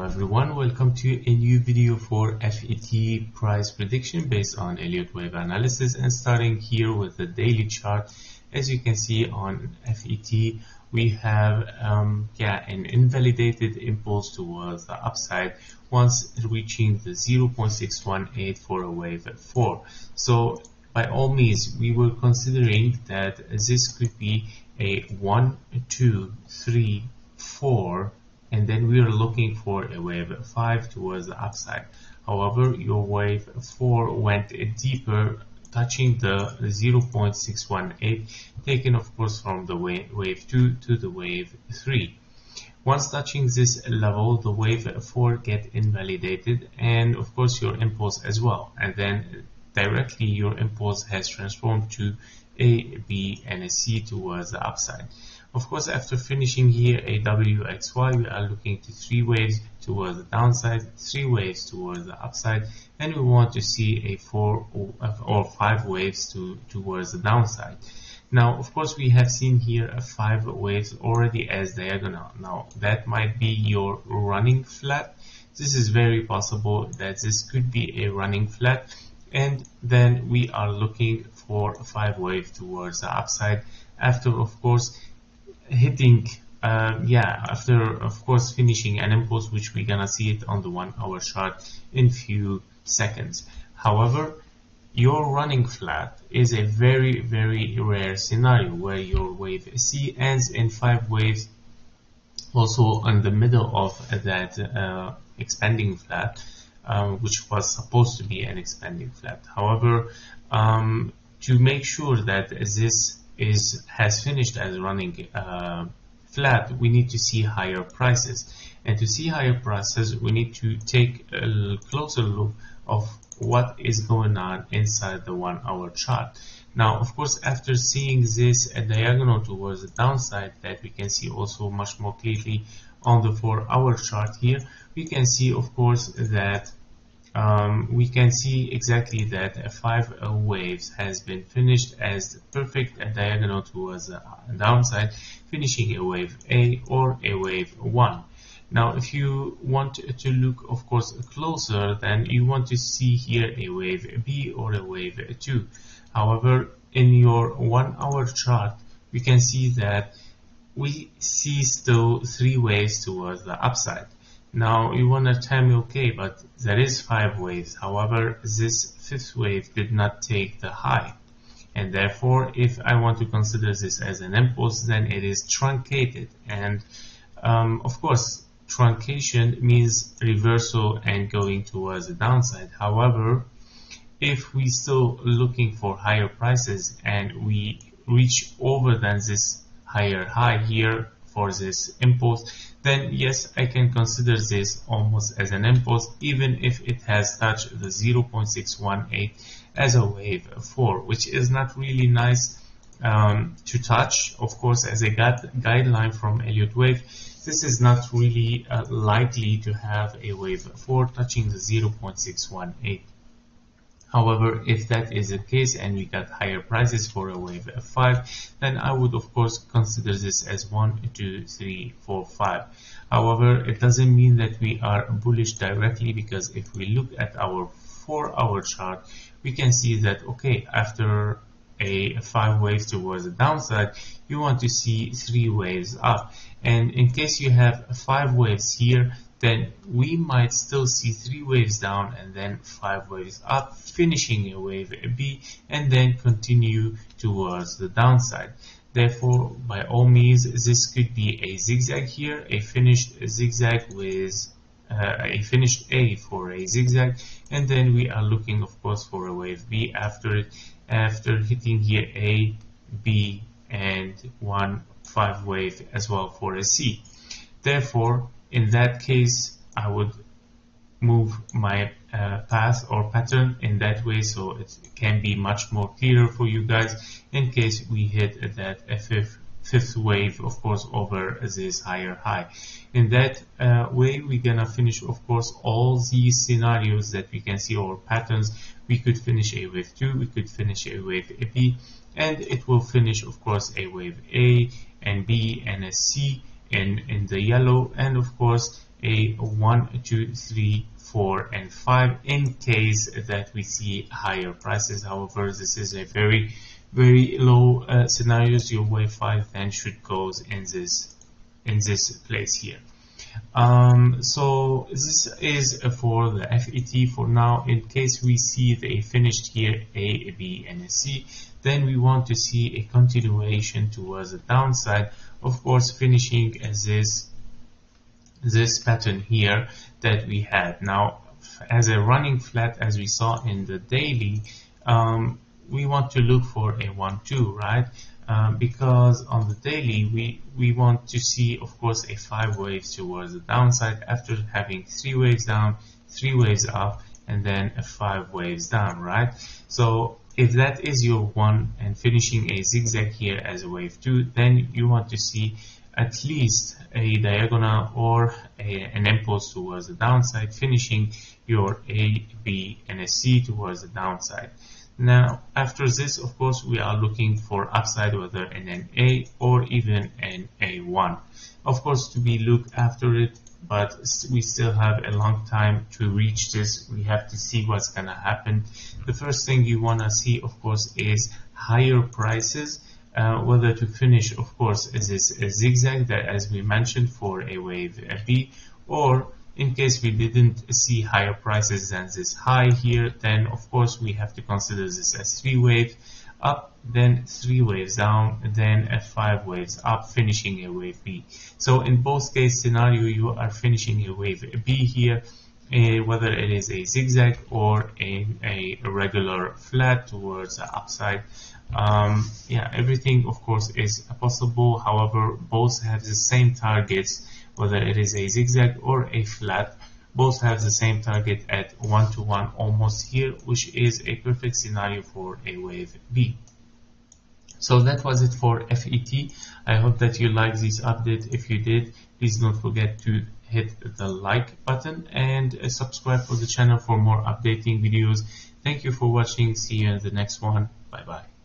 Everyone, welcome to a new video for FET price prediction based on Elliott Wave analysis, and starting here with the daily chart. As you can see on FET, we have an invalidated impulse towards the upside once reaching the 0.618 for a wave at 4. So by all means, we were considering that this could be a 1, 2, 3, 4, and then we are looking for a wave 5 towards the upside. However, your wave 4 went deeper, touching the 0.618, taken of course from the wave 2 to the wave 3. Once touching this level, the wave 4 get invalidated, and of course your impulse as well, and then directly your impulse has transformed to A, B, and a C towards the upside. Of course, after finishing here a WXY, we are looking to 3 waves towards the downside, 3 waves towards the upside, and we want to see a 4 or 5 waves towards the downside. Now, of course, we have seen here a 5 waves already as diagonal. Now, that might be your running flat. This is very possible that this could be a running flat, and then we are looking for 5 waves towards the upside after, of course, hitting after of course finishing an impulse, which we're gonna see it on the 1 hour chart in few seconds. However, your running flat is a very rare scenario where your wave C ends in 5 waves, also in the middle of that expanding flat, which was supposed to be an expanding flat. However, to make sure that this has finished as running flat, we need to see higher prices, and to see higher prices we need to take a closer look of what is going on inside the 1 hour chart. Now, of course, after seeing this diagonal towards the downside that we can see also much more clearly on the 4 hour chart here, we can see of course that we can see exactly that 5 waves has been finished as the perfect diagonal towards the downside, finishing a wave A or a wave 1. Now, if you want to look of course closer, then you want to see here a wave B or a wave 2. However, in your 1 hour chart, we can see that we see still 3 waves towards the upside. Now you want to tell me, okay, but there is 5 waves. However, this 5th wave did not take the high, and therefore if I want to consider this as an impulse, then it is truncated, and of course truncation means reversal and going towards the downside. However, if we still looking for higher prices and we reach over than this higher high here for this impulse, then yes, I can consider this almost as an impulse, even if it has touched the 0.618 as a wave 4, which is not really nice to touch. Of course, as a guideline from Elliott Wave, this is not really likely to have a wave 4 touching the 0.618. However, if that is the case and we got higher prices for a wave 5, then I would of course consider this as 1, 2, 3, 4, 5. However, it doesn't mean that we are bullish directly, because if we look at our 4 hour chart, we can see that okay, after a 5 waves towards the downside, you want to see 3 waves up, and in case you have 5 waves here, then we might still see 3 waves down and then 5 waves up, finishing a wave B, and then continue towards the downside. Therefore, by all means, this could be a zigzag here, a finished zigzag with a finished A for a zigzag, and then we are looking of course for a wave B after hitting here A, B, and 1 5 wave as well for a C. Therefore, in that case, I would move my path or pattern in that way, so it can be much more clearer for you guys in case we hit that fifth wave, of course, over this higher high. In that way, we're gonna finish, of course, all these scenarios that we can see, or patterns. We could finish a wave 2, we could finish a wave B, and it will finish, of course, a wave A and B and a C in the yellow, and of course a 1, 2, 3, 4, and 5 in case that we see higher prices. However, this is a very low scenarios. Your wave 5 then should go in this place here. So this is for the FET for now. In case we see they finished here A, B, and C, then we want to see a continuation towards the downside, of course finishing as this pattern here that we had. Now, as a running flat, as we saw in the daily, we want to look for a 1-2, right? Because on the daily we want to see, of course, a 5 waves towards the downside after having 3 waves down, 3 waves up, and then a 5 waves down, right? So if that is your 1 and finishing a zigzag here as a wave 2, then you want to see at least a diagonal or an impulse towards the downside, finishing your A, B, and a C towards the downside. Now, after this, of course, we are looking for upside, whether in an A or even an A1. Of course, to be looked after it, but we still have a long time to reach this. We have to see what's going to happen. The first thing you want to see, of course, is higher prices, whether to finish, of course, is this a zigzag that, as we mentioned, for a wave B, or in case we didn't see higher prices than this high here, then of course we have to consider this as 3 waves up, then 3 waves down, then a 5 waves up, finishing a wave B. So in both case scenario, you are finishing a wave B here, whether it is a zigzag or a regular flat towards the upside. Yeah, everything of course is possible. However, both have the same targets. Whether it is a zigzag or a flat, both have the same target at 1-to-1 almost here, which is a perfect scenario for a wave B. So that was it for FET. I hope that you liked this update. If you did, please don't forget to hit the like button and subscribe for the channel for more updating videos. Thank you for watching. See you in the next one. Bye bye.